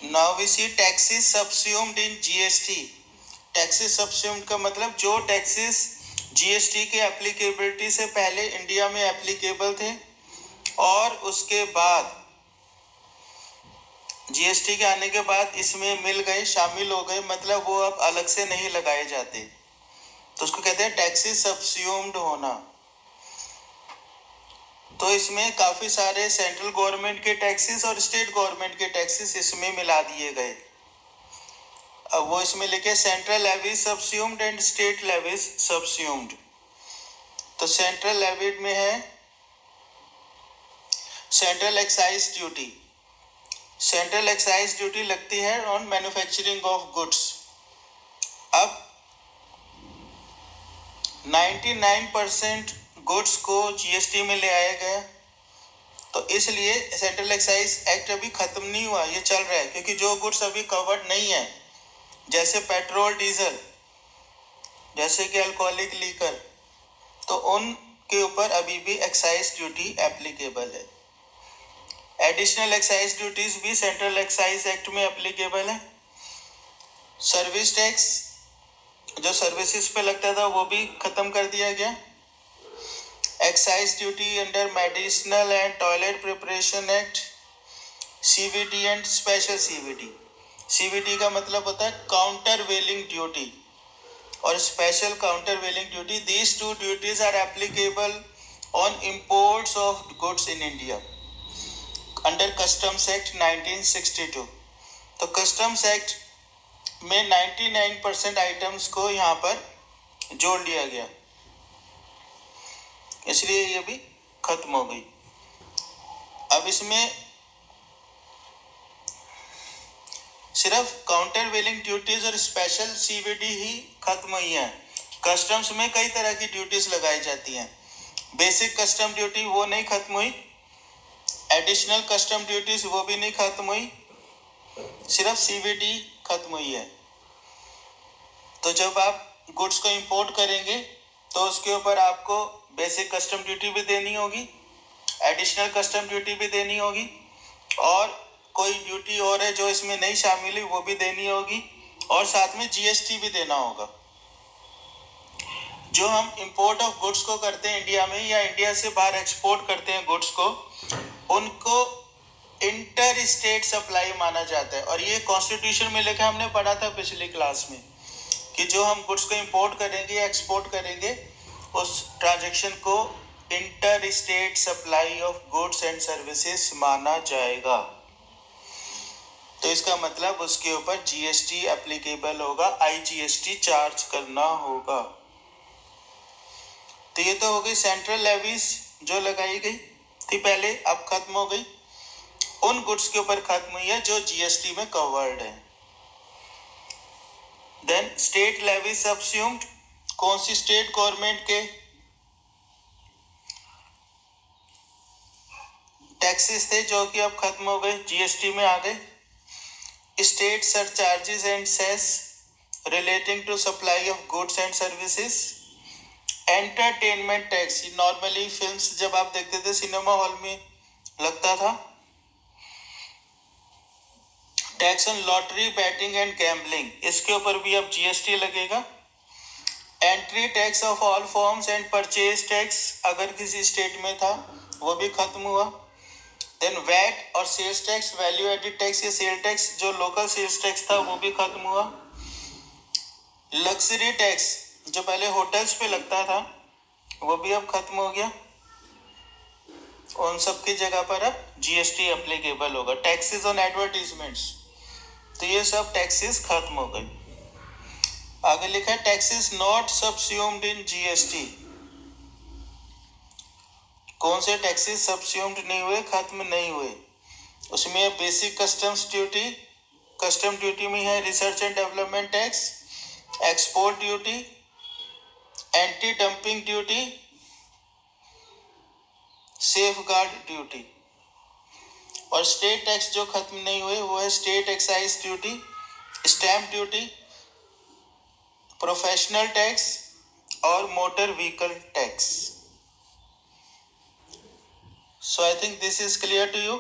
Now we see taxes subsumed in GST. Taxes subsumed का मतलब जो टैक्सेस जीएसटी के एप्लीकेबिलिटी से पहले इंडिया में एप्लीकेबल थे और उसके बाद जीएसटी के आने के बाद इसमें मिल गए, शामिल हो गए, मतलब वो अब अलग से नहीं लगाए जाते, तो उसको कहते हैं टैक्सेस सबस्यूम्ड होना। तो इसमें काफी सारे सेंट्रल गवर्नमेंट के टैक्सेस और स्टेट गवर्नमेंट के टैक्सेस इसमें मिला दिए गए। अब वो इसमें लिखे central levy subsumed and state levy subsumed. तो सेंट्रल लेवी में है central excise duty. Central excise duty लगती है ऑन मैन्युफैक्चरिंग ऑफ गुड्स। अब 99% गुड्स को जीएसटी में ले आया गया, तो इसलिए सेंट्रल एक्साइज एक्ट अभी खत्म नहीं हुआ, ये चल रहा है, क्योंकि जो गुड्स अभी कवर्ड नहीं है जैसे पेट्रोल डीजल, जैसे कि अल्कोहलिक लीकर, तो उनके ऊपर अभी भी एक्साइज ड्यूटी एप्लीकेबल है। एडिशनल एक्साइज ड्यूटीज भी सेंट्रल एक्साइज एक्ट में एप्लीकेबल है। सर्विस टैक्स जो सर्विसेज पे लगता था वो भी खत्म कर दिया गया। Excise duty under medicinal and toilet preparation act, CVT and special CVT. CVT का मतलब होता है काउंटर वेलिंग ड्यूटी और special countervailing duty. These two duties are applicable on imports of goods in India under customs act 1962। तो customs act में 99% items को यहाँ पर जोड़ लिया गया, इसलिए ये भी खत्म हो गई। अब इसमें सिर्फ काउंटर वेलिंग ड्यूटीज और स्पेशल सीवीडी ही खत्म हुई है। कस्टम्स में कई तरह की ड्यूटीज लगाई जाती हैं। बेसिक कस्टम ड्यूटी वो नहीं खत्म हुई, एडिशनल कस्टम ड्यूटीज वो भी नहीं खत्म हुई, सिर्फ सीवीडी खत्म हुई है। तो जब आप गुड्स को इंपोर्ट करेंगे तो उसके ऊपर आपको बेसिक कस्टम ड्यूटी भी देनी होगी, एडिशनल कस्टम ड्यूटी भी देनी होगी, और कोई ड्यूटी और है जो इसमें नहीं शामिल हुई वो भी देनी होगी, और साथ में जीएसटी भी देना होगा। जो हम इंपोर्ट ऑफ गुड्स को करते हैं इंडिया में या इंडिया से बाहर एक्सपोर्ट करते हैं गुड्स को, उनको इंटर स्टेट सप्लाई माना जाता है। और ये कॉन्स्टिट्यूशन में लिखा, हमने पढ़ा था पिछली क्लास में, कि जो हम गुड्स को इंपोर्ट करेंगे या एक्सपोर्ट करेंगे उस ट्रांजैक्शन को inter state supply of goods and services माना जाएगा। तो इसका मतलब उसके ऊपर जीएसटी एप्लीकेबल होगा, आईजीएसटी चार्ज करना होगा। तो ये तो हो गई सेंट्रल लेवीज जो लगाई गई थी पहले, अब खत्म हो गई। उन गुड्स के ऊपर खत्म हुई है जो जीएसटी में कवर्ड है। देन स्टेट लेवी सबस्यूम्ड, कौन सी स्टेट गवर्नमेंट के टैक्सेस थे जो कि अब खत्म हो गए, जीएसटी में आ गए। State surcharges and cess relating to supply of goods and services. Entertainment tax, normally films जब आप देखते थे सिनेमा हॉल में लगता था। Tax on lottery, betting and gambling, इसके ऊपर भी अब जीएसटी लगेगा। Entry tax of all forms and purchase tax अगर किसी स्टेट में था वो भी खत्म हुआ। देन वैट और sales tax, value added tax या सेल टैक्स, जो लोकल सेल्स टैक्स था वो भी खत्म हुआ। लग्जरी टैक्स जो पहले होटल्स पे लगता था वो भी अब खत्म हो गया। उन सब की जगह पर अब जीएसटी एप्लीकेबल होगा। टैक्सेस ऑन एडवर्टीजमेंट्स, तो ये सब टैक्सेस खत्म हो गई। आगे लिखा है टैक्सेस नॉट सबस्यूम्ड इन जीएसटी। कौन से टैक्सेस सबस्यूम्ड नहीं हुए, खत्म नहीं हुए? उसमें basic customs duty, custom duty में है research and development tax, export duty, anti dumping duty, safeguard duty. और स्टेट टैक्स जो खत्म नहीं हुए वो है state excise duty, stamp duty, professional tax और motor vehicle tax. So I think this is clear to you.